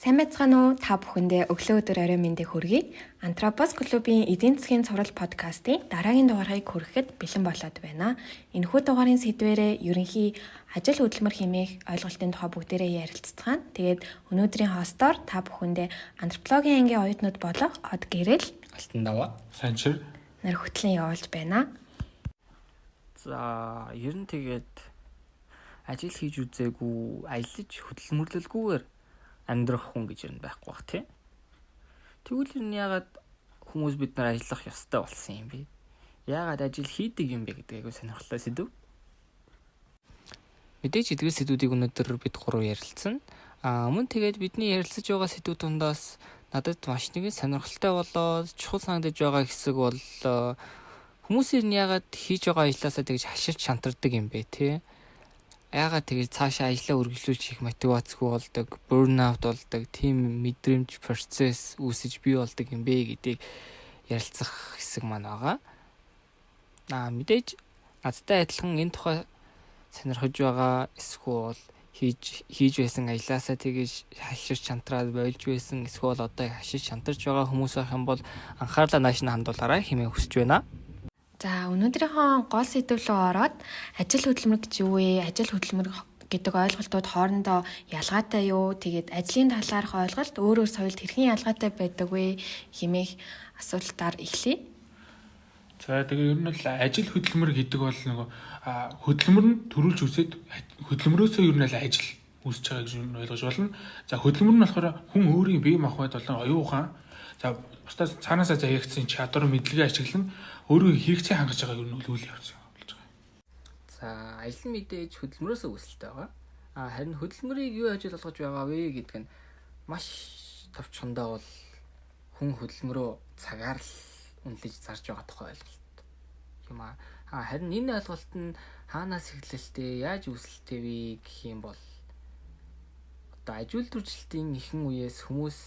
Сайн байцгаана уу? Та бүхэндээ өглөө өдөр орой мэндийг хүргэе. Антропос клубийн эдийн засгийн цуврал подкастын дараагийн дугаарыг хүрэхэд бэлэн болоод байна. Энэхүү дугаарын сэдвээрээ ерөнхий ажил хөдөлмөр хэмээх ойлголтын тухай бүгдээрээ ярилццгаана. Тэгээд өнөөдрийн хостоор та бүхэндээ антропологийн ангийн оюутнууд болох Од Гэрэл, Алтан даваа, Санчир нар хөтлөн явуулж байна. За, ер нь тэгээд ажил хийж үзээгүй, аялаж хөдөлмөрлөлгүйгээр амьдрах хүн гэж ер нь байхгүй бах тий. Тэгвэл ер нь яагаад хүмүүс бид нар ажиллах ёстой болсон юм бэ? Яагаад ажил хийдэг юм бэ гэдэг айгүй сонирхолтой сэдв. Мэдээж эдгээр сэдвүүдийг өнөөдөр бид гурав ярилцсан. Мөн тэгээд бидний ярилцаж байгаа сэдвүүд тундаас надад маш нэгэн сонирхолтой болоод чухал санагдаж байгаа хэсэг бол хүмүүс ер нь яагаад хийж байгаа ажлаасаа тэгж хаширч шантардаг юм бэ тий? Яагаад тэгж цаашаа ажлаа үргэлжлүүлж хийх мотивацгүй болдог, burnout болдог, тийм мэдрэмж процесс үүсэж бий болдог юм бэ гэдгийг ярилцах хэсэг маань байгаа. Мэдээж надтай адилхан энэ тухай сонирхож байгаа эсвэл хийж байсан ажлаасаа тэгж хаширч шантраад болж байсан эсвэл одоо хаширч шантарч байгаа хүмүүс байх юм бол анхаарлаа нааш нь хандуулаарай хэмээн хүсэж байна. За өнөөдрийнхөө гол сэдв рүү ороод ажил хөдөлмөр гэж юу вэ? Ажил хөдөлмөр гэдэг ойлголтууд хоорондоо ялгаатай юу? Тэгээд ажлын талаарх ойлголт өөр соёлд хэрхэн ялгаатай байдаг вэ хэмээх асуултаар эхлэе. За тэгээ ер нь л ажил хөдөлмөр гэдэг бол нөгөө хөдөлмөр нь төрүүлж үсээд хөдөлмөрөөсөө ер нь л ажил үүсэж байгаа гэж ойлгож болно. За хөдөлмөр нь болохоор хүн өөрийн бие махбод болон оюухан за бусдаас цаанаасаа заягдсан чадвар мэдлэгээ ашиглан өөрөө хэрэгцээ хангаж байгааг юу үйл явц болж байгаа. За, ажил мэдээж хөдөлмөрөөс үүсэлтэй байгаа. Харин хөдөлмөрийг юу ажил болгож байгаа вэ гэдэг нь маш товчхондоо бол хүн хөдөлмөрөө цагаар л үнэлж зарж байгаа тухай ойлголт юм аа. Харин энэ ойлголт нь хаанаас эхэлэлтэй, яаж үүсэлтэй вэ гэх юм бол одоо ажил үйлдвэржилтийн ихэнх үеэс хүмүүс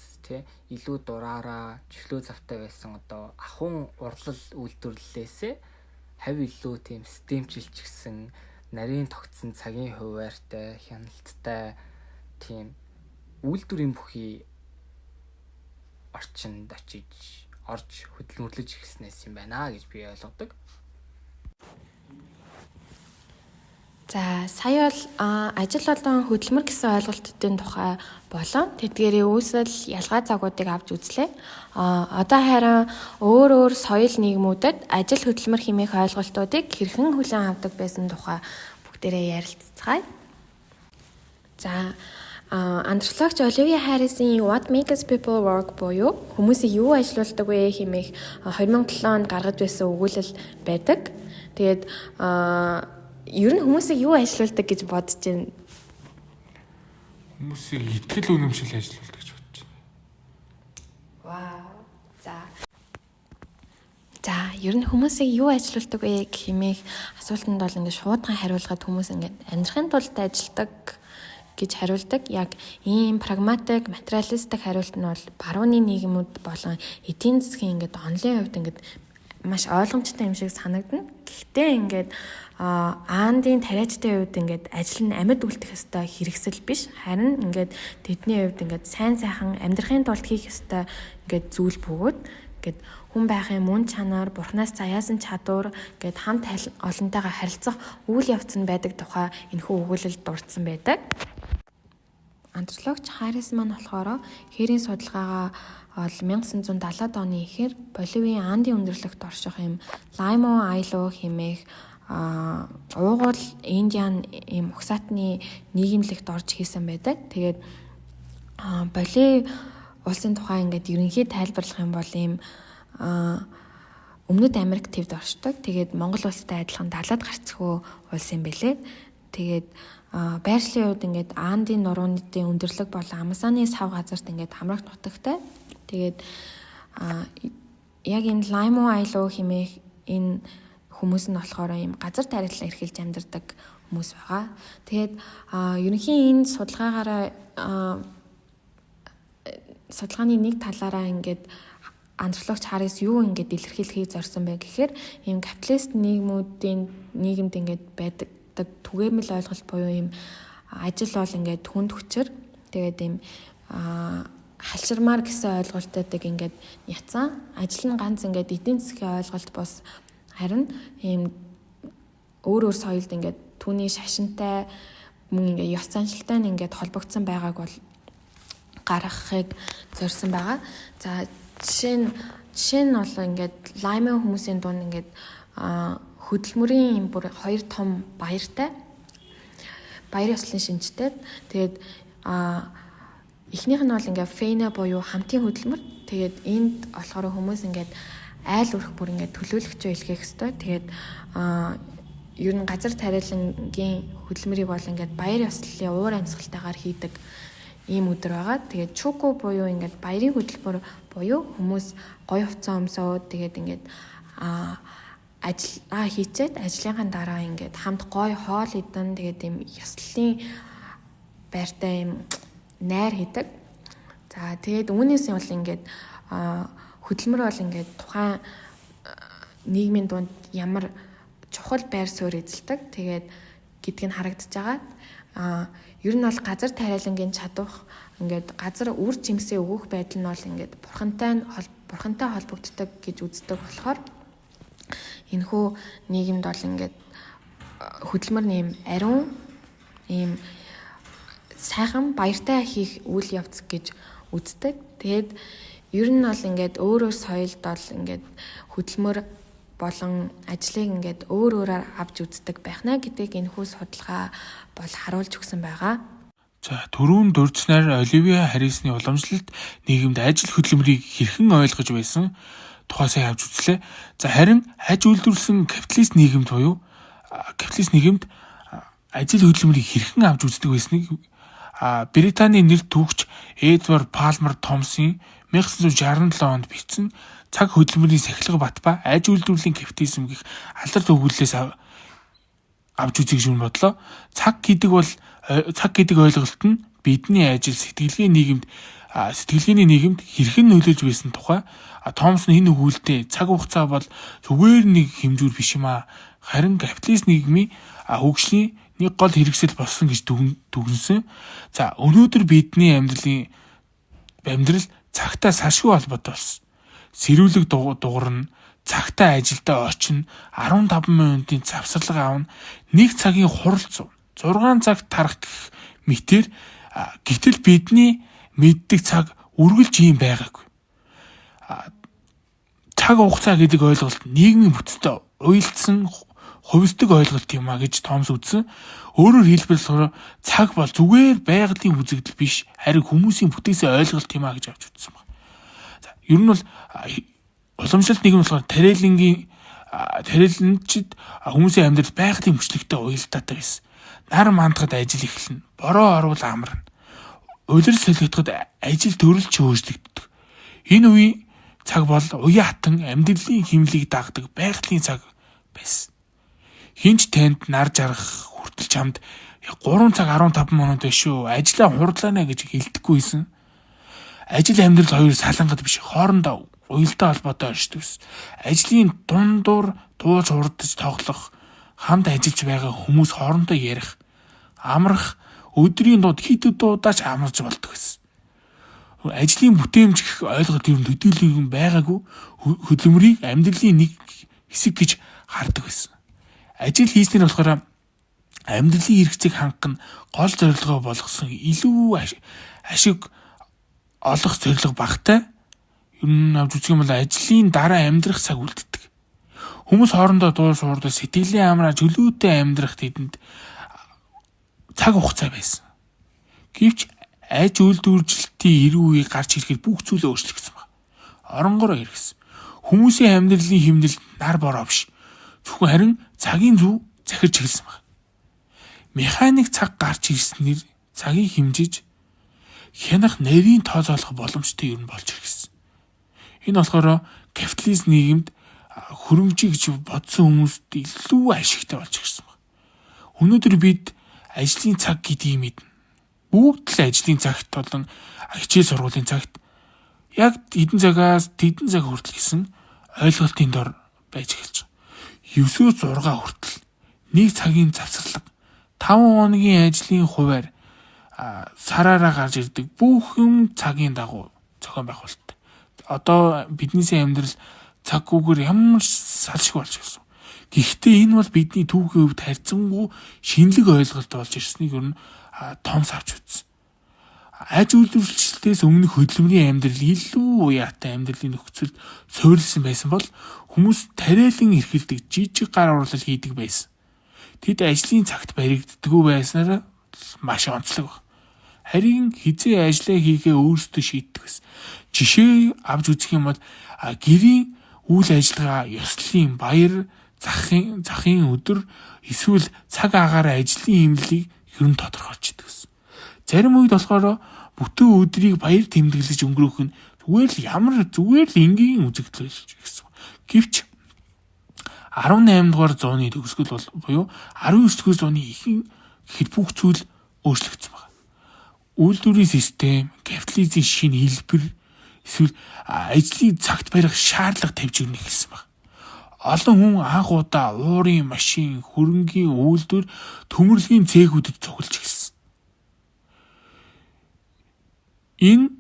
илүү дураараа чөлөө завтай байсан одоо ахуйн урлал үйлдвэрлэлээсээ хавь илүү тийм системчилж гисэн нарийн тогтсон цагийн хуваартай хяналттай тийм үйлдвэрийн бүхий орчинд орж хөдөлмөрлөж эхэлснээс юм байна гэж би ойлгодог. За сая бол ажил болон хөдөлмөр гэсэн ойлголтын тухай болон тэдгээрийн үүсэл ялгаа загуудыг авч үзлээ. Одоо харин өөр соёл нийгмүүдэд ажил хөдөлмөр хэмээх ойлголтуудыг хэрхэн хүлээн авдаг байсан тухай бүгдээрээ ярилцгаая. За антропологч Оливия Харрисын What Makes People Work буюу хүмүүсийг юу ажилуулдаг вэ хэмээх 2007 онд гаргаж байсан өгүүлэл байдаг. Тэгээд ер нь хүмүүсийг юу ажилуулдаг гэж бодож байна? Хүмүүсийг итгэл үнэмшил ажилуулдаг гэж бодож байна. Вау. За, ер нь хүмүүсийг юу ажилуулдаг вэ хэмээх асуултанд бол ингээд шуудхан хариулахад хүмүүс ингээд амьдрахын тулд ажилдаг гэж хариулдаг. Яг ийм прагматик, материалистик хариулт нь бол барууны нийгмүүд болон эдийн засгийн ингээд онлын хувьд ингээд маш ойлгомжтой юм шиг санагдана. Гэхдээ ингээд аандын тариачдын хувьд ингээд ажил нь амьд үлдэх ёстой хэрэгсэл биш. Харин ингээд тэдний хувьд ингээд сайн сайхан амьдрахын тулд хийх ёстой ингээд зүйл бөгөөд ингээд хүн байхын мөн чанар, бурхнаас заяасан чадвар гээд хамт олонтойгоо харилцах үйл явц нь байдаг тухай энэхүү өгүүлэлд дурдсан байдаг. Антропологч Харрис маань болохоор хээрийн судалгаагаа бол 1970-ад оны ихэр Боливийн Андын өндөрлөгт орших юм Лаймо Айло хэмээх уугуул Индиан ийм угсаатны нийгэмлэгт орж хийсэн байдаг. Тэгээд Боли улсын тухай ингээд ерөнхий тайлбарлах юм бол ийм Өмнөд Америк төвд оршдог. Тэгээд Монгол улстай адилхан далаад гарцгүй улс юм бэлээ. Тэгээд байршлын үед ингээд Андын нурууны өндөрлөг болон Амазоны сав газарт ингээд хамрагт нутагтай. Тэгээд яг энэ Лаймо Айло хэмээх энэ хүмүүс нь болохоор ийм газар тариалан эрхэлж амьдардаг хүмүүс байгаа. Тэгээд ерөнхийн энэ судалгааны нэг талаараа ингээд антропологч Харрис юу ингээд илэрхийлэхийг зорьсон бэ гэхээр ийм капиталист нийгмд ингээд байдаг түгээмэл ойлголт буюу ийм ажил бол ингээд хүнд хүчээр тэгээд ийм халширмаар гэсэн ойлголтойдаг ингээд яцсан. Ажил нь ганц ингээд эдийн засгийн ойлголт бос харин ийм өөр соёлд ингээд түүний шашинтай мөн ингээд ёс заншилтай нь ингээд холбогдсон байгааг бол гаргахыг зорьсон байгаа. За жишээ нь бол ингээд лаймын хүмүүсийн дунд ингээд хөдөлмөрийн бүр хоёр том баяртай. Баяр ёслолын шинжтэй. Тэгээд эхнийх нь бол ингээд фэйнэ буюу хамтын хөдөлмөр. Тэгээд энд болохоор хүмүүс ингээд айл өрх бүр ингээд төлөөлөгчөө илгээх ёстой. Тэгээд ер нь газар тариалангийн хөдөлмөрийг бол ингээд баяр ёслолын уур амьсгалтайгаар хийдэг ийм өдөр байгаа. Тэгээд чуку буюу ингээд баярын хөдөлмөр буюу хүмүүс гоё хувцас өмсөөд тэгээд ингээд ажил хийчихэд ажлынхаа дараа ингээд хамт гоё хоол идэн тэгээд ийм ёслолын байртай ийм найр хийдэг. За тэгээд үүнээс нь бол ингээд хөдөлмөр бол ингээд тухайн нийгмийн дунд ямар чухал байр суурь эзэлдэг. Тэгээд гэдг нь харагдаж байгаа. Ер нь бол газар тариалангийн чадвах ингээд газар үр жимсээ өгөх байдал нь бол ингээд бурхантай холбогддог гэж үздэг болохоор энэхүү нийгэмд бол ингээд хөдөлмөр нэм ариун ийм сайхан баяртай хийх үйл явц гэж үздэг. Тэгээд ер нь бол ингээд өөр соёлд бол ингээд хөдөлмөр болон ажлыг ингээд өөрөөр авч үздэг байна гэдгийг энэхүү судалгаа бол харуулж өгсөн байгаа. За түрүүн дурдснаар Оливия Харрисны уламжлалт нийгэмд ажил хөдөлмөрийг хэрхэн ойлгож байсан тухайсаа авч үзлээ. За харин аж үйлдвэрлэсэн капиталист нийгэмд буюу капиталист нийгэмд ажил хөдөлмөрийг хэрхэн авч үздэг байсныг Британий нэр түүхч Эдвард Палмер Томсын 1967 онд бичсэн цаг хөдөлмөрийн сахилга бат ба аж үйлдвэрлэлийн капитализм гэх алдарт өгүүллээс авч үзье гэж бодлоо. Цаг гэдэг ойлголт нь бидний ажил сэтгэлгээний нийгэмд хэрхэн нөлөөлж байсан тухай Томсон энэ өгүүлэлтэд цаг хугацаа бол зүгээр нэг хэмжүүр биш юм аа. Харин капиталист нийгмийн хөгжлийн нэг гол хэрэгсэл болсон гэж дүгнсэн. За өнөөдөр бидний амьдрал цагтаа салшгүй холбоотой болсон. Сэрүүлэг дугуурна, цагтаа ажилдаа очино, 15 минутын завсарлага аавна, 1 цагийн хуралц 6 цаг тарах гэх мэтэр гэтэл бидний мэддэг цаг үргэлж ийм байгаагүй. Цаг хугацаа гэдэг ойлголт нийгмийн бүтцтэй уялдсан хувьсдаг ойлголт юм а гэж Томс үзсэн. Өөрөөр хэлбэл цаг бол зүгээр байгалийн үзэгдэл биш, харин хүмүүсийн бүтээсэн ойлголт юм а гэж авч үзсэн байна. За ер нь бол уламжлалт нийгэм болохоор тариаланчид хүмүүсийн амьдрал байгалийн мөчлөгтэй уялдаатай байсан. Нар мандахад ажил эхэлнэ, бороо орвол амарна. Улирал солигдоход ажил төрөл чөөжлөгддөг. Энэ үеийн цаг бол уян хатан амьдралын хэмлийг дагдаг байгалийн цаг байсан. Хинч танд нар жаргах хүртэл чамд 3 цаг 15 минут биш шүү. Ажлаа хурдлаана гэж хэлдэггүйсэн. Ажил амьдрал хоёр салангад биш, хоорондоо уялдаа холбоотой оршдог ус. Ажлын дундуур дууж хурдж тоглох, хамт ажиллаж байгаа хүмүүс хоорондоо ярих, амрах, өдрийн дууд хэд удаач амарч болдог гэсэн. Ажлын бүтээмж гэх ойлголт юм төдийлөн байгаагүй хөдөлмөрийг амьдралын нэг хэсэг гэж хардаг байсан. Ажил хийснээр болохоор амьдралын хэрэгцээг хангах нь гол зорилгоо болгосон илүү ашиг олох зорилго багтай. Ер нь авч үзэх юм бол ажлын дараа амьдрах цаг үлддэг. Хүмүүс хоорондоо дуу шуурдаа сэтгэлийн амраа чөлөөтэй амьдрах тэдэнд цаг хугацаа байсан. Гэвч аж үйлдвэрлэлтийн эрүү үеийг гарч ирэхэд бүх зүйлээ өөрчлөгдсөн байна. Оронгороо хэрэгсэн. Хүмүүсийн амьдралын хэмнэл нар бороо биш. Зөвхөн харин цагийн зөв захирч эхэлсэн байна. Механик цаг гарч ирснээр цагийг хэмжиж хянах нарийн тооцоолох боломжтой юм болж ирсэн. Энэ болохоор капиталист нийгэмд хөрөнгөжий гэж бодсон хүмүүст илүү ашигтай болж ирсэн байна. Өнөөдөр бид ажлын цаг гэдгийг мэднэ. Бүгд л ажлын цагт болон хичээл сургуулийн цагт яг хэдэн цагаас тэдэн цаг хүртэл гэсэн ойлголтын дор байж эхэлж байна. 9-6 хүртэл нэг цагийн завсарлага 5 хоногийн ажлын хуваар сараараа гарч ирдэг бүх юм цагийн дагуу зохион байгуулалттай. Одоо биднээсээ амьдрал цаггүйгээр ямар салшиг болж ирсэн. Гэхдээ энэ бол бидний түүхийн хувьд харьцангуй шинэлэг ойлголт болж ирснийг ер нь том савч үзсэн. Аж үйлдвэрлэлтээс өмнөх хөдөлмөрийн амьдрал илүү уяатай амьдралын нөхцөлд суурилсан байсан бол хүмүүс тариалан эрхэлдэг жижиг гар урлал хийдэг байсан. Тэд ажлын цагт баригддаггүй байснаар маш онцлог баг. Харин хизээ ажлаа хийгээ өөрсдөө шийддэг гэсэн. Жишээ авч үзэх юм бол гэрийн үйл ажиллагаа, ёслолын баяр, захын өдөр эсвэл цаг агаараа ажлын эмнэлгийг ер нь тодорхойлждаг гэсэн. Зарим үед болохоор бүтэн өдрийг баяр тэмдэглэж өнгөрөөх нь зүгээр л энгийн үзэгдэл гэсэн. Гэвч 18 дугаар зууны төгсгөл буюу 19 дугаар зууны ихэнх гэхэд бүх зүйл өөрчлөгдсөн байна. Үйлдвэрийн систем, капитализмын шинэ хэлбэр эсвэл ажлын цагт барих шаардлага тавьж ирнэ гэсэн байна. Олон хүн анх удаа уурын машин, хөрөнгийн үйлдвэр, төмөрлөгийн цехүүдэд цуглаж гисэн. Энэ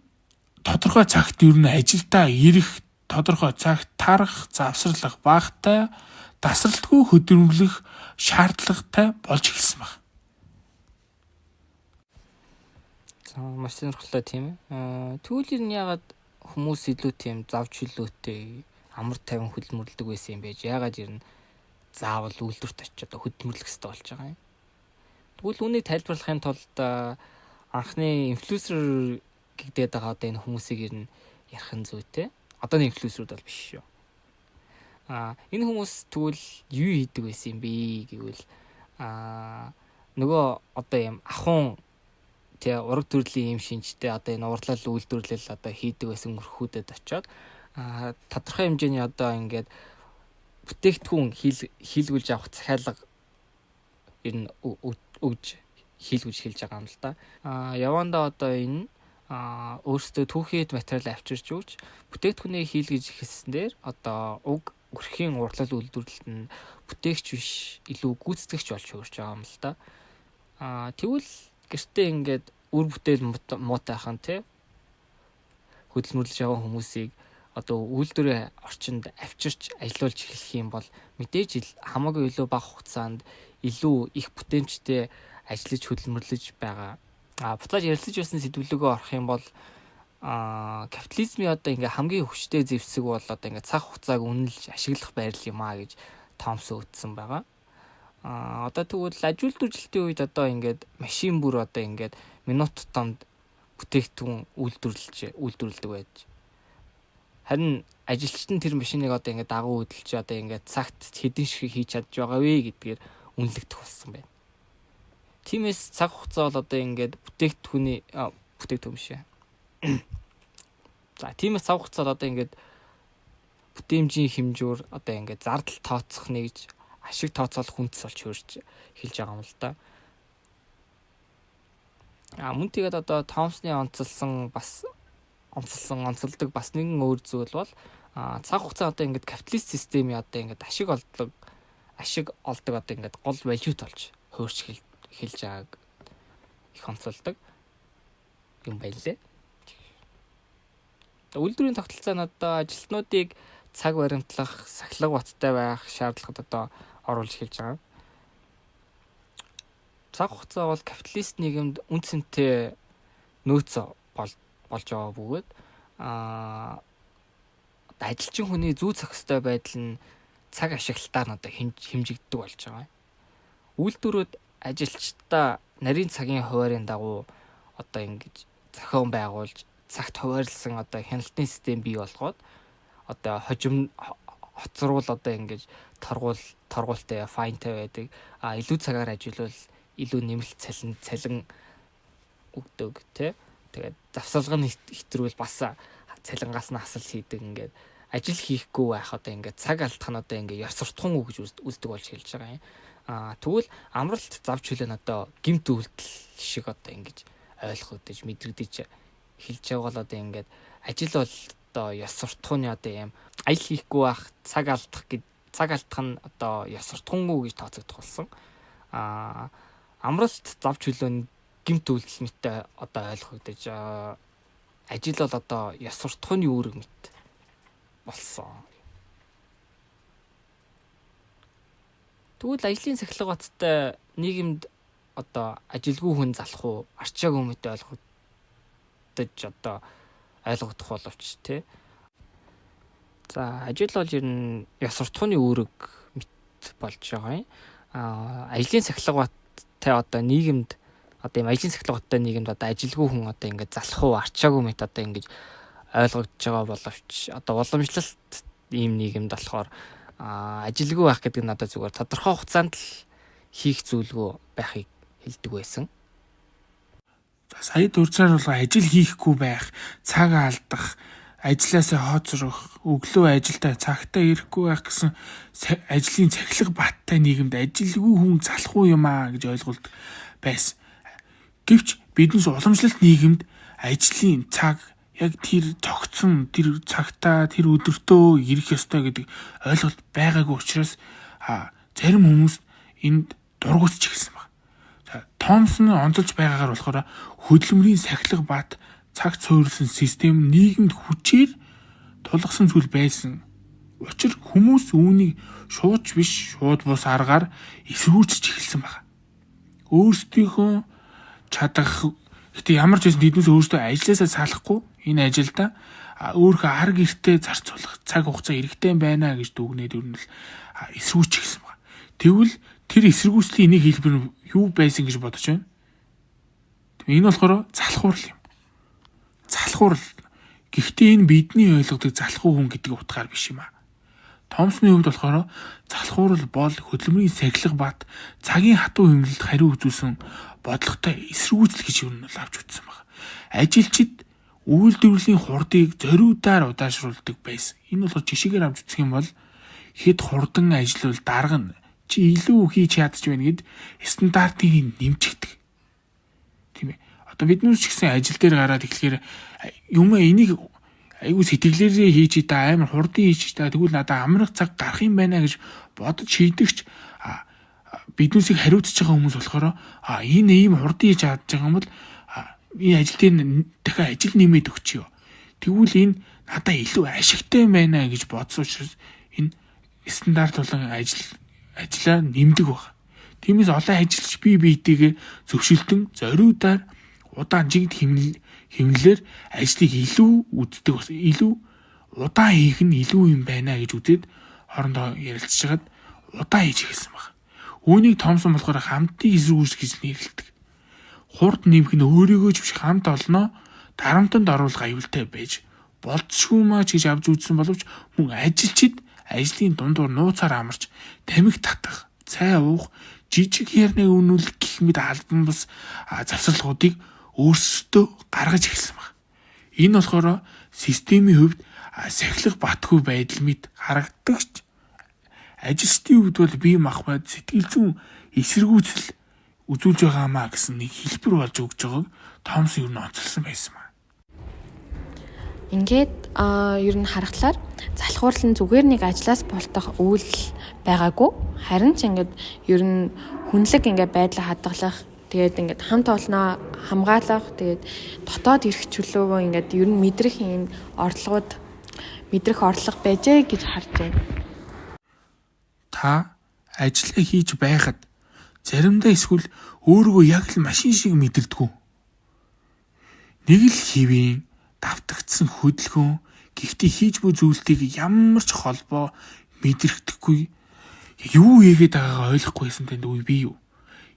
тодорхой цагт ер нь ажилдаа ирэх, тодорхой цагт тарах, завсарлах, багтай, тасралтгүй хөдөлмөрлөх шаардлагатай болж эхэлсэн байна. Маш сонирхолтой тийм ээ. Тэгвэл ер нь ягаад хүмүүс илүү тийм завж хөлөөтэй амар тайван хөдөлмөрлөдөг байсан юм бэ? Ягаад ер нь заавал үйлдвэрт очиж одоо хөдөлмөрлөх хэрэгтэй болж байгаа юм? Тэгвэл үүнийг тайлбарлахын тулд анхны инфлюенсер гэгдээд байгаа одоо энэ хүмүүсийг ер нь ярих нь зүйтэй. Одооны инфлюенсерүүд бол биш шүү. Энэ хүмүүс тэгвэл юу хийдэг байсан юм бэ гэвэл нөгөө одоо юм ахуун ураг төрлийн юм шинжтэй одоо энэ урлал үйлдвэрлэл одоо хийдэг байсан өрхүүдэд очиод тодорхой хэмжээний одоо ингээд бүтээгдэхүүн хийлгүүлж авах захиалга ер нь өгж хийлгүүлж хэлж байгаа юм л да. Явандаа одоо энэ өөрсдөө түүхийд материал авчирч өгч бүтээгдэхүүнийг хийлгэж эхэлсэн дээр одоо уг өрхийн урлал үйлдвэрлэлд нь бүтээгч биш илүү гүйцэтгэгч болж хөрж байгаа юм л да. Тэгвэл гэртээ ингээд үр бүтээл муутайхан тий хөдөлмөрлөж байгаа хүмүүсийг одоо үйлдвэрийн орчинд авчирч ажилуулж эхлэх юм бол мэдээж хамаагүй илүү бага хугацаанд илүү их бүтээмжтэй ажиллаж хөдөлмөрлөж байгаа. Буцааж ярилцаж байсан сэдвлөгөө орох юм бол капитализмын одоо ингээ хамгийн хүчтэй зэвсэг бол одоо ингээ цаг хугацааг үнэлж ашиглах байрал юм аа гэж Томсон үздсэн байгаа. Одоо тэгвэл аж үйлдвэрлэлтийн үед одоо ингээд машин бүр одоо ингээд минут тутамд бүтээгдэхүүн үйлдвэрлэдэг байж. Харин ажилчид нь тэр машиныг одоо ингээд дагуу хөдөлж одоо ингээд цагт хэдэн шиг хийж чадж байгаа вэ гэдгээр үнэлэгдэх болсон байна. Тиймээс цаг хугацаа бол одоо ингээд бүтээгдэхүүн шээ. За тиймээс цаг хугацаа одоо ингээд бүтээмжийн хэмжүүр одоо ингээд зардал тооцох нэгж ашиг тооцоолох хүндэс болж хөрж эхэлж байгаа юм л да. Мөн тэгээд одоо Томсны онцолдог бас нэгэн өөр зүйл бол цаг хугацаа одоо ингээд капиталист системийн одоо ингээд ашиг олдог одоо ингээд гол валют болж хөрж эхэлж байгааг их онцолдог юм байлээ. Үйлдвэрийн тогтолцоонд одоо ажилтнуудыг цаг баримтлах, сахилга баттай байх шаардлагад одоо оруулж эхэлж байгаа. Цаг хугацаа бол капиталист нийгэмд үнцэнтэй нөөц болж байгаа бөгөөд ажилчин хүний зүй зохистой байдал нь цаг ашиглалтаар нь одоо хэмжигддэг болж байгаа. Үйлдвэрүүд ажилчдаа нарийн цагийн хуваарын дагуу одоо ингэж зохион байгуулж цагт хуваарлсан одоо хяналтын систем бий болгоод одоо хоцруул одоо ингэж торгуултай файнтай байдаг. Илүү цагаар ажиллавал илүү нэмэлт цалин өгдөг тий. Тэгээд завсалга нь хэтрүүл бас цалингаас нь хасал хийдэг ингээд ажил хийхгүй байх одоо ингээд цаг алдах нь одоо ингээд ёр суртахуун гэж үздэг болж хэлж байгаа юм. Тэгвэл амралт завж хөлөө одоо гэмт үйлдэл шиг одоо ингэж ойлгогдож мэдрэгдэж хэлж байгаа бол одоо ингээд ажил бол одоо ёс суртахууны одоо юм ажил хийхгүй байх цаг алдах нь одоо ёс суртахуунгүй гэж тооцогдох болсон. Амралт завж хөлөөнд гэмт үйлдэл мэттэй одоо ойлгогдож ажил бол одоо ёс суртахууны үүрэг мэт болсон. Тэгвэл ажлын сахилга баттай нийгэмд одоо ажилгүй хүн залах уу, арчаагүй мэт ойлгогдож одоо ойлгогдох боловч тий. За ажил бол ер нь ёс суртахууны үүрэг мэт болж байгаа юм. Ажлын сахилга баттай одоо нийгэмд одоо юм ажлын сахилга баттай нийгэмд одоо ажилгүй хүн одоо ингээд залах уу, арчаагүй мэт одоо ингэж ойлгогдож байгаа боловч одоо уламжлалт ийм нийгэмд болохоор ажилгүй байх гэдэг нь надад зүгээр тодорхой хугацаанд л хийх зүйлгүй байхыг хэлдэг байсан. Сая дурдсаар бол ажил хийхгүй байх, цаг алдах, ажилласаа хооцрох, өглөө ажилдаа цагтаа ирэхгүй байх гэсэн ажлын цахилга баттай нийгэмд ажилгүй хүн залахгүй юм аа гэж ойлголт байсан. Гэвч биднес уламжлалт нийгэмд ажлын цаг яг тэр тогтсон тэр цагтаа тэр өдөртөө ирэх ёстой гэдэг ойлголт байгаагүй учраас зарим хүмүүс энд дургуутж эхэлсэн байна. Томсон онцолж байгаагаар болохоор хөдөлмөрийн сахилга бат цаг цуурилсан систем нийгэмд хүчээр тулгсан зүйл байсан. Учир хүмүүс үүнийг шууд биш шууд бус аргаар эсвүүцэж эхэлсэн байна. Өөрсдийнхөө чадах гэтээ ямар ч байсан тэднээс өөрсдөө ажилласаа салахгүй энэ ажилда өөрийнхөө ар гэртээ зарцуулах цаг хугацаа хэрэгтэй байна гэж дүгнээд ер нь л эсвүүцэж эхэлсэн байна. Тэгвэл тэр эсэргүүцлийн нэг хэлбэр нь юу байсан гэж бодож байна? Энэ болохоор залхуурал юм. Залхуурал. Гэхдээ энэ бидний ойлгодог залхуу хүн гэдэг утгаар биш юм аа. Томсны хувьд болохоор залхуурал бол хөдөлмөрийн сахилга бат цагийн хатуу хэмнэлд хариу үзүүлсэн бодлоготой эсэргүүцэл гэж юу нь авч үзсэн байна. Ажилчид үйлдвэрлэлийн хурдыг зориудаар удаашруулдаг байсан. Энэ болохоор жишээгээр авч үзэх юм бол хэд хурдан ажиллавал дарга нь чи илүү хийж чадчих байна гэд стандартыг нэмчихдэг. Тийм ээ. Одоо биднээс ч гэсэн ажил дээр гараад эхлэхээр юм энийг айгуу сэтгэлээрээ хийж та амар хурдан хийж та тэгвэл надад амрах цаг гарах юм байна гэж бодож шийдэгч биднээсийг хариуцж байгаа хүмүүс болохоор энэ ийм хурдан хийж чадж байгаа юм бол энэ ажилтны дахиад ажил нэмээд өгчөө. Тэгвэл энэ надад илүү ашигтай байна гэж бодсон учраас энэ стандарт болон ажлаа нэмдэг баг. Тиймээс олон ажилч бие биетэйгээ зөвшөлтөн зориудаар удаан жигд хэмнэлээр ажлыг илүү үздэг бас илүү удаан хийх нь илүү юм байна гэж үзээд хоорондоо ярилцчихад удаан хийж эхэлсэн баг. Үүнийг Томсон болохоор хамтын эсэргүүцэл гэж нэрлэдэг. Хурд нэмэх нь өөрийгөө ч биш хамт олноо дарамтанд оруулах аюултай байж болцсгүй маач гэж авч үзсэн боловч мөн ажилчид ажлын дундуур нууцаар амарч тамхи татах, цай уух, жижиг ярныг үнүүлэх гэх мэт албан бус завсралгуудыг өөрсдөө гаргаж эхэлсэн байна. Энэ болохоор системийн хувьд сахилга батгүй байдал мэт харагддагч ажилчдын хувьд бол бие махбод сэтгэл зүйн эсэргүүцэл үзүүлж байгаамаа гэсэн нэг хэлбэр болж өгч байгааг Томсон юу н онцлсан байсан ба. Ингээд ер нь харахаар залхуурлал нь зүгээр нэг ажлаас болтох үйл байгаагүй. Харин ч ингээд ер нь хүнлэг ингээд байдлаа хадгалах, тэгээд ингээд хамт олноо хамгаалах, тэгээд дотоод эрх чөлөөгөө ингээд ер нь мэдрэх энэ орлогод мэдрэх орлого байжээ гэж харж байна. Та ажиллаа хийж байхад заримдаа эсвэл өөрийгөө яг л машин шиг мэдэрдэггүй. Нэг л хэвийн давтагдсан хөдөлгөөн гэхдээ хийж буй зүйлтийг ямар ч холбоо мэдрэхдэггүй юу хийгээд байгаагаа ойлгохгүйсэн тэнд үе бий юу?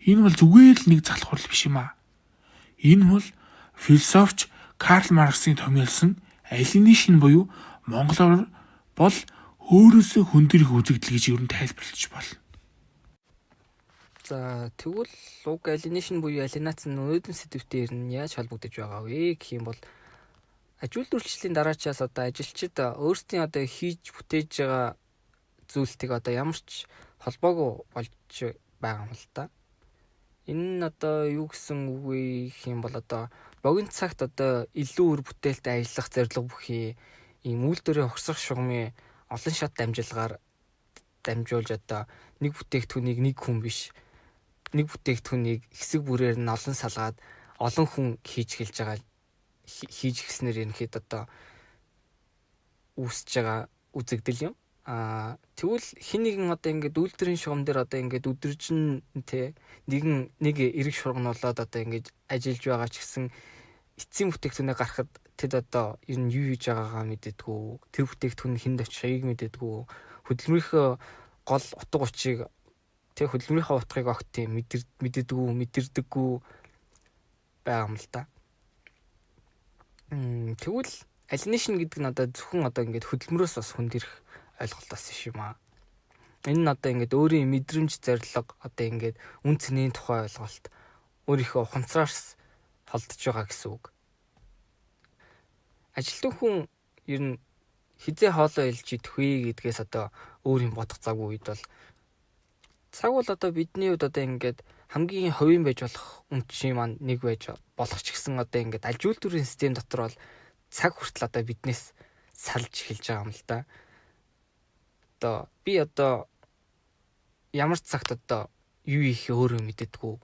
Энэ бол зүгээр л нэг залхуурал биш юм аа. Энэ бол философч Карл Марксийн томьёолсон алиенашн буюу монголоор бол өөрөөсөө хүндрэх үзэгдэл гэж ер нь тайлбарлаж болно. За тэгвэл уг алиенашн буюу алиенац нь өнөөдрийн сэдвээр нь яаж холбогдож байгаа вэ гэх юм бол аж үйлдвэрлэлийн дараачаас одоо ажилчид өөрсдийн одоо хийж бүтээж байгаа зүйлтийг одоо ямар ч холбоогүй болж байгаа юм л та. Энэ нь одоо юу гэсэн үг вэ гэх юм бол одоо богино цагт одоо илүү үр бүтээлтэй ажиллах зорилго бүхий ийм үйлдвэрийн огсрох шугамын олон шат дамжуулж одоо нэг бүтээгдэхүүнийг нэг хүн биш нэг бүтээгдэхүүнийг хэсэг бүрээр нь олон салгаад олон хүн хийж эхэлснээр ерөнхийдөө одоо үүсэж байгаа үзэгдэл юм. Тэгвэл хин нэгэн одоо ингээд үйлдвэрийн шугам дээр одоо ингээд өдөржин те нэг эрэг шургуулад одоо ингээд ажиллаж байгаа ч гэсэн эцсийн бүтээгдэхүүнээ гаргахад тэд одоо ер нь юу хийж байгаагаа мэддэггүй, тэр бүтээгдэхүүн хүнд очихыг мэддэггүй, хөдөлмөрийнхөө гол утга учирыг тэг хөдөлмөрийнхөө утгыг огт тийм мэддэггүй байгаа юм л да. Тэгвэл alienation гэдэг нь одоо зөвхөн одоо ингээд хөдөлмөрөөс бас хүндэрх ойлголтоос биш юм аа. Энэ нь одоо ингээд өөрийн мэдрэмж, зорилго, одоо ингээд үн цэнийн тухай ойлголт өөрийнхөө ухамсараас холдож байгаа гэсэн үг. Ажилтан хүн ер нь хизээ хоолой илж идэх вэ гэдгээс одоо өөр юм бодох цаг үед бол одоо бидний хувьд одоо ингээд хамгийн хувийн байж болох үнцийн маань нэг байж болох ч гэсэн одоо ингээд аль үйлдвэрийн систем дотор бол цаг хүртэл одоо биднээс салж эхэлж байгаа юм л да. Одоо би одоо ямар цагт одоо юу хийх өөрөө мэддэггүй.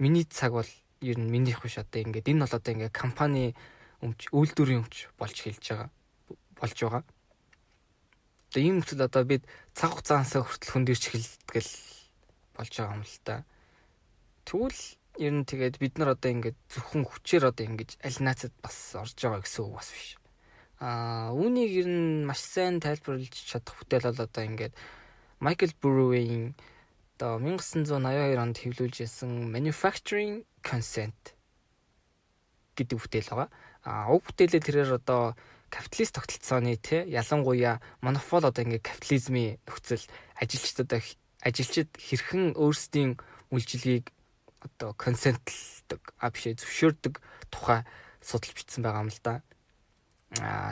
Миний цаг бол ер нь минийх биш одоо ингээд энэ бол одоо ингээд компани үйлдвэрийн өмч болж байгаа. Одоо ийм хүсэл одоо бид цаг хугацаанаас хүртэл хөндөрч эхэлдэг болж байгаа юм л да. Тэгвэл ер нь тэгээд бид нар одоо ингээд зөвхөн хүчээр одоо ингэж алинацад бас орж байгаа гэсэн үг бас биш. Үүнийг ер нь маш сайн тайлбарлаж чадах бүтээл бол одоо ингээд Michael Burry-ийн одоо 1982 онд хэвлүүлж ирсэн Manufacturing Consent гэдэг бүтээл байгаа. Уг бүтээлээ тэрээр одоо капиталист тогтолцооны ялангуяа монопол одоо ингээд капитализмын нөхцөл ажилчид хэрхэн өөрсдийн үйлчилгээг одоо консентлдэг, зөвшөөрдөг тухай судалж бичсэн байгаа юм л да.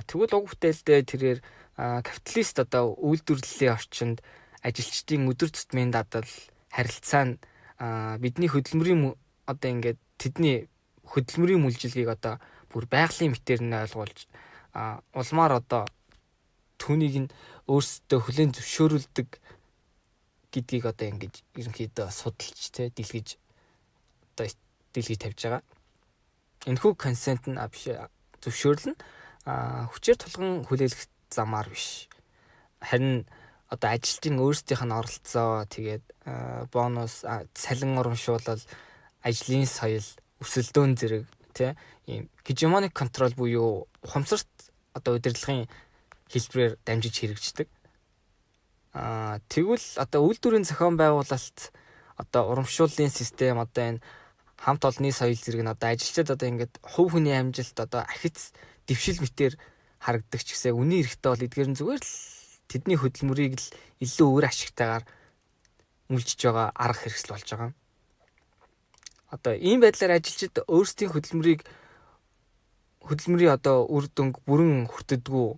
Тэгвэл уг бүтээлдээ тэрээр капиталист одоо үйлдвэрлэлийн орчинд ажилчдын өдөр тутмын дадал, харилцаа нь бидний хөдөлмөрийн одоо ингээд тэдний хөдөлмөрийн үйлчилгээг одоо бүр байгалийн мэтээр нь ойлгуулж улмаар одоо түүнийг нь өөрсдөө хүлээн зөвшөөрүүлдэг гэдгийг одоо ингэж ерөнхийдөө судалж дэлгэж тавьж байгаа. Энэхүү консент нь зөвшөөрөл нь хүчээр тулган хүлээлгэх замаар биш. Харин одоо ажилтны өөрсдийнх нь оролцоо тэгээд бонус, цалин урамшуулал, ажлын соёл, өрсөлдөөн зэрэг ийм hegemonic control буюу ухамсарт одоо удирдлагын хэлбэрээр дамжиж хэрэгждэг. Тэгвэл одоо үйлдвэрийн зохион байгуулалт одоо урамшууллын систем одоо энэ хамт олонны соёл зэрэг нь одоо ажилчид одоо ингээд хувь хүний амжилт одоо ахиц дэвшил мэтээр харагддаг ч гэсэн үнийн эрэхтэй бол эдгээр нь зүгээр л тэдний хөдөлмөрийг л илүү өөр ашигтайгаар мүлжиж байгаа арга хэрэгсэл болж байгаа. Одоо ийм байдлаар ажилчид өөрсдийн хөдөлмөрийн одоо үр дүнг бүрэн хүртдэггүй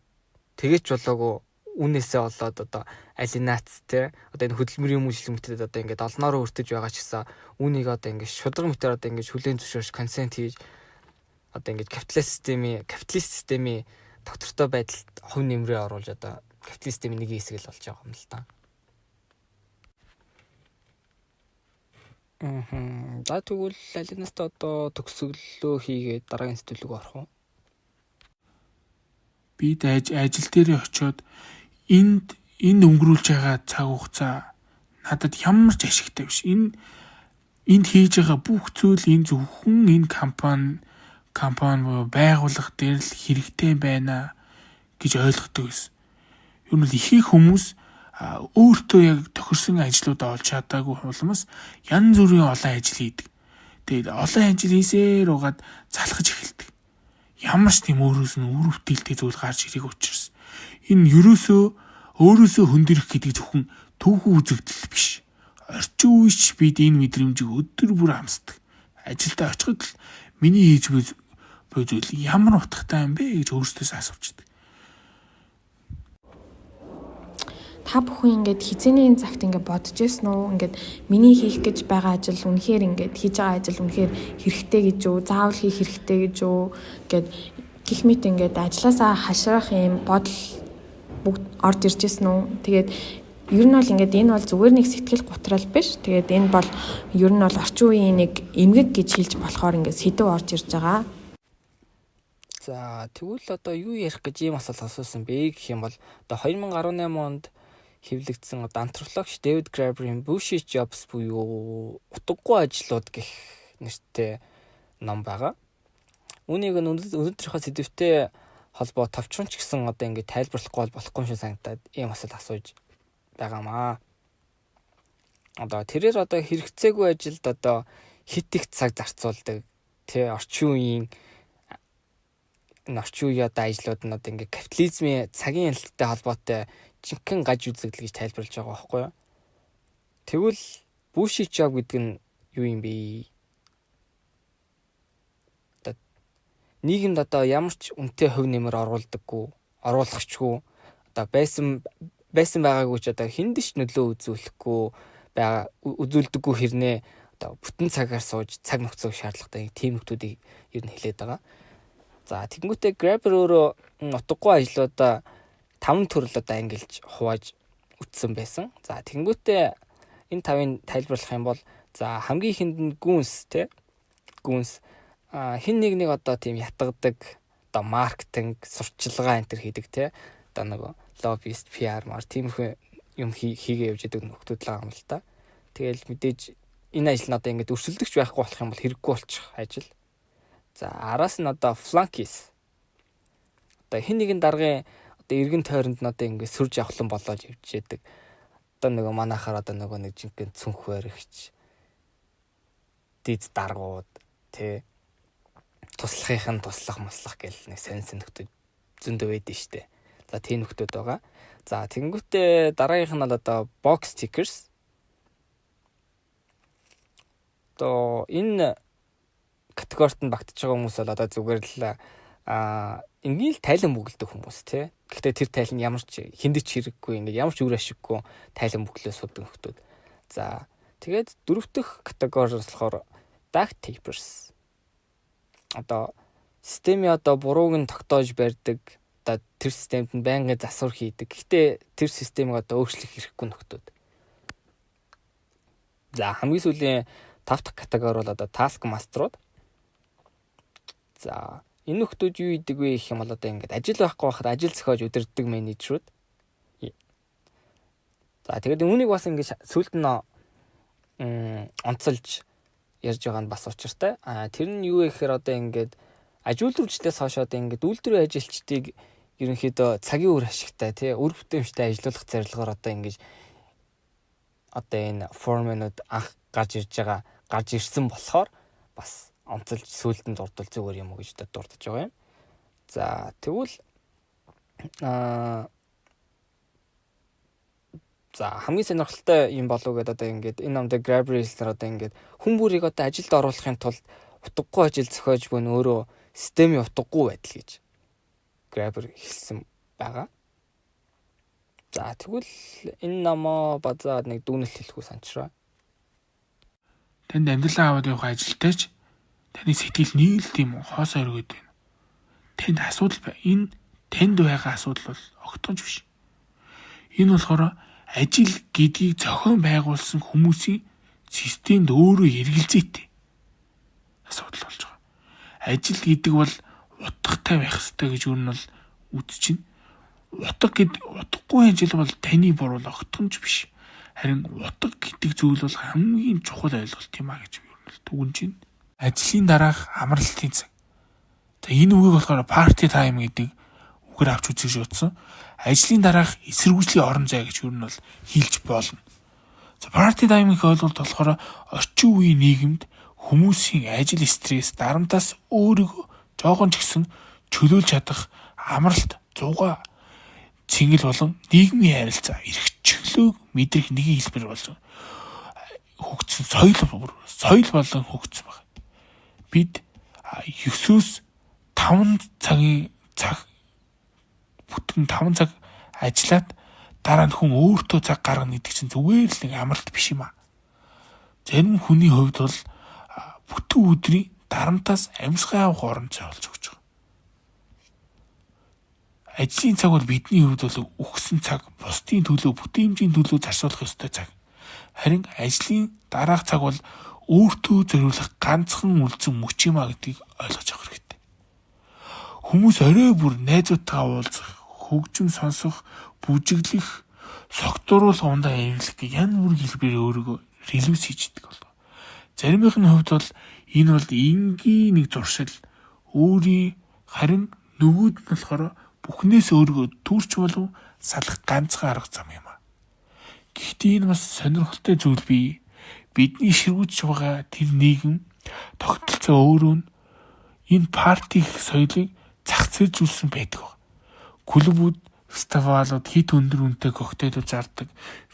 тэгэж болоогүй үнээсээ болоод одоо алинац одоо энэ хөдөлмөрийн үйлчлэг мэтэд одоо ингээд олноороо өртөж байгаа ч гэсэн үүнийг одоо ингээд шудраг мэтээр одоо ингээд хүлээн зөвшөөрч консент хийж одоо ингээд капиталист системийн доктортой байдалд хувь нэмрээ оруулж одоо капиталист системийн нэг хэсэг л болж байгаа юм л да. За тэгвэл алинастаа одоо төгсгөлөө хийгээд дараагийн сэтгэлэг орох уу? Бид ажил дээр очиод энд өнгөрүүлж байгаа цаг хугацаа надад ямар ч ашигтай биш. Энд хийж байгаа бүх зүйл энэ зөвхөн энэ компани байгууллага дээр л хэрэгтэй байна гэж ойлгодог байсан. Ер нь ихэнх хүмүүс өөртөө яг тохирсон ажлуудаа олж чадаагүй улмаас янз бүрийн олон ажил хийдэг. Тэгээд олон ажил хийсээр угаад залхаж эхэлдэг. Ямар ч тийм өөрөөс нь үр бүтээлтэй зүйл гарч ирэх учраас энэ өөрөөсөө хөндөрөх гэдэг зөвхөн түүхэн үзэгдэл биш. Орчин үеч бид энэ мэдрэмжийг өдөр бүр амсдаг. Ажилдаа очиход л миний хийж буй зүйл ямар утгатай юм бэ гэж өөрсдөөс асуучдаг. Та бүхэн ингээд хизээний цагт ингээд бодож ирсэн үү? Ингээд миний хийх гэж байгаа ажил үнэхээр ингээд хийж байгаа ажил үнэхээр хэрэгтэй гэж үү? Заавал хийх хэрэгтэй гэж үү? Ингээд гэх мэт ингээд ажилласаа хашрах юм бодол бүгд орж ирж ирсэн үү? Тэгээд Ер нь бол ингээд энэ бол зүгээр нэг сэтгэл готрал биш. Тэгээд энэ бол ер нь бол орчин үеийн нэг эмгэг гэж хэлж болохоор ингээд сэдв орж ирж байгаа. За тэгвэл одоо юу ярих гэж ийм асуулт асуусан бэ гэх юм бол одоо 2018 онд хэвлэгдсэн одоо антропологч Дэвид Граберийн Bullshit Jobs буюу утгагүй ажлууд гэх нэртэй ном байгаа. Үүнийг өнөөдрийнхөө сэдвтэй холбоо товчхон ч гэсэн одоо ингэ тайлбарлахгүй болохгүй юм шиг санагдаад ийм асуулт асууж байгаамаа. Одоо тэрээр одоо хэрэгцээгүй ажилд одоо хит их цаг зарцуулдаг орчин үеийн одоо ажлууд нь одоо ингээ капитализмын цагийн ялалттай холбоотой жинхэнэ гаж үзэгдэл гэж тайлбарлаж байгаа байхгүй юу? Тэгвэл bullshit job гэдэг нь юу юм бэ? Одоо нийгэмд одоо ямар ч үнэтэй хувь нэмэр оруулахчгүй одоо байсан байгаагүй ч одоо хиндэж нөлөө үзүүлдэггүй хэрнээ одоо бүтэн цагаар сууж цаг нөхцөлийг шаардлагатай тийм хүмүүсийг ер нь хэлээд байгаа. За тэгэнгүүтээ Graeber өөрөө утгагүй ажлуудаа 5 төрөл одоо ангилж хувааж үтсэн байсан. За тэгэнгүүтээ энэ 5-ыг тайлбарлах юм бол за хамгийн ихэнд нь гүнс хин нэг одоо тийм ятгадаг одоо маркетинг, сурчлагаа энэ төр хийдэг одоо нөгөө лоббист, PR мар тиймэрхүү юм хийгээ явж идэг нөхдүүд л байгаа юм л та. Тэгэл мэдээж энэ ажил нь одоо ингэж өрсөлдөгч байхгүй болох юм бол хэрэггүй болчих ажил. За араас нь одоо flunkies. Одоо хин нэгэн даргын одоо эргэн тойронд нь одоо ингэ сүр жавхлан болоод явж яадаг. Одоо нөгөө манайхаар одоо нөгөө нэг жинхэнэ цүнх баригч дид даргууд туслахын туслах гэл нэг сонь нөхдөд зөндөө байдаг штэ. За тийм нөхдөд байгаа. За тэнгүүтээ дараагийнх нь бол одоо box tickers. Одоо энэ категорид нь багтж байгаа хүмүүс бол одоо зүгээр л ингээл тайлан бүгэлдэг хүмүүс Гэхдээ тэр тайл нь ямар ч хиндэж хэрэггүй ингээд ямар ч үр ашиггүй тайлан бүглээ судаг нөхдүүд. За тэгээд дөрөв дэх категори болохоор back tapers. Одоо системийн одоо бурууг нь тогтоож барьдаг. Одоо тэр системд нь байнгын засвар хийдэг. Гэхдээ тэр системийг одоо өөрчлөх хэрэггүй нөхдүүд. За хамгийн сүүлийн 5 дахь категори бол одоо task master-ууд. За энэ нөхдүүд юу идэг вэ гэх юм бол одоо ингээд ажил байхгүй байхад ажил зохиож удирддаг менежерүүд. За тэгээд үүнийг бас ингээд сүүлд нь онцолж ярьж байгаа нь бас учиртай. Тэр нь юу вэ гэхээр одоо ингээд ажилуулжлаас хойш одоо ингээд үйлдвэрийн ажилчдыг ерөнхийдөө цагийн үр ашигтай үр бүтээмжтэй ажиллуулах зорилгоор одоо ингээд одоо энэ форменууд анх гарч ирсэн болохоор бас онцолж сүүлдэнд дурдвал зүгээр юм уу гэж дурдж байгаа юм. За тэгвэл за хамгийн сонирхолтой юм болов гэдэг одоо ингээд энэ номд Graeber-ээр одоо ингээд хүн бүрийг одоо ажилд оруулахын тулд утгагүй ажил зохиож буй өөрөө системийн утгагүй байдал гэж Graeber хэлсэн байгаа. За тэгвэл энэ номоо базаад нэг дүүнэлт хэлэхгүй санчраа. Танд амьдралаа аваад явах ажилтайч таны сэтгэл нэг л тийм хоосоо өргөд байна. Танд асуудал энэ танд байгаа асуудал бол огтхонч биш. Энэ болохоор ажил гэдгийг зохион байгуулсан хүмүүсийн системд өөрөө эргэлзээтэй асуудал болж байгаа. Ажил гэдэг бол утгатай байх ёстой гэж өөр нь бол үзчихнэ. Утгагүй ажил бол таны буруу огтхонч биш. Харин утга гэдэг зүйл бол хамгийн чухал ойлголт юм а гэж юу нь түгэнж байна. Ажлын дараах амралтын цаг. За энэ үгийг болохоор party time гэдэг үгээр авч үзэж утсан. Ажлын дараах эсэргүүцлийн орон зай гэж юу нь бол хэлж болно. За party time-ийг ойлголт болохоор орчин үеийн нийгэмд хүмүүсийн ажил стресс дарамтаас өөрийгөө жоохон ч гэсэн чөлөөлж чадах амралт, зугаа, цэнгэл болон нийгмийн харилцаа, эрх чөлөөг мэдрэх нэгэн хэлбэр болж хөгжсөн соёл болон хөгжсөн байна. Бид 9-өөс 5 цаг бүтэн 5 цаг ажиллаад дараа нь хүн өөртөө цаг гаргана гэдэг чинь зүгээр л нэг амралт биш юм аа. Зарим хүний хувьд бол бүтэн өдрийн дарамтаас амьсгай авах орон зай болж өгч байгаа. Ажлын цаг бол бидний хувьд бол өгсөн цаг, бусдын төлөө, бүтээмжийн төлөө зарцуулах ёстой цаг. Харин ажлын дараах цаг бол өөртөө зориулах ганцхан үлдсэн мөч юм а гэдгийг ойлгож авах хэрэгтэй. Хүмүүс орой бүр найзуудтайгаа уулзах, хөгжим сонсох, бүжиглэх, согтууруулах ундаа ярилах гэх янз бүрийн хэлбэрээр өөрийгөө релиз хийждэг болов. Заримынх нь хувьд бол энэ бол энгийн нэг зуршил, өөрийн харин нөгөөд нь болохоор бүхнээс өөрийгөө төрч болов салах ганцхан арга зам юм а. Гэхдээ энэ бас сонирхолтой зүйл бий. Бидний ширүүж байгаа тэр нийгэм тогтолцоо өөрөө энэ парти соёлыг зах зээлжүүлсэн байдаг. Клубүүд, фестивалууд хит өндөр үнэтэй коктейлүүд зардаг,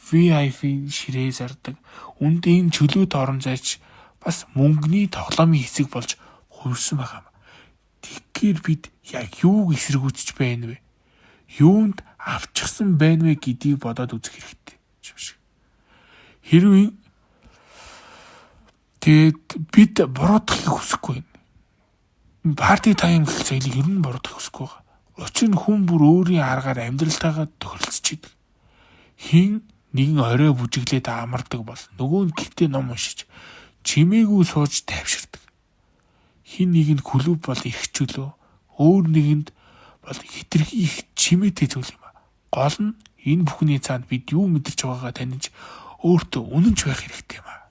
VIP ширээ зардаг, үнд энэ чөлөөт орон зайч бас мөнгөний тоглоомын хэсэг болж хувирсан байгаа юм. Тэгэхээр бид яг юуг эсэргүүцэж байна вэ? Юунд авчихсан байна вэ гэдгийг бодоод үзэх хэрэгтэй юм шиг. Хэрвээ тэгээд бид буруудахыг хүсэхгүй байна. Парти тайм гэх соёлыг ер нь буруудах хүсэхгүй байгаа. Учир нь хүн бүр өөрийн аргаар амьдралтайгаа тохиролцож идэг. Хин нэгэн орой бүжиглээд амардаг бол нөгөө нь гэртээ ном уншиж чимээгүй сууж тайвширдаг. Хин нэг нь клуб бол эрхчлөө, өөр нэгэнд бол хитрхи их чимээтэй зүйл юм а. Гол нь энэ бүхний цаанд бид юу мэдэрч байгаагаа таньж өөртөө үнэнч байх хэрэгтэй юм а.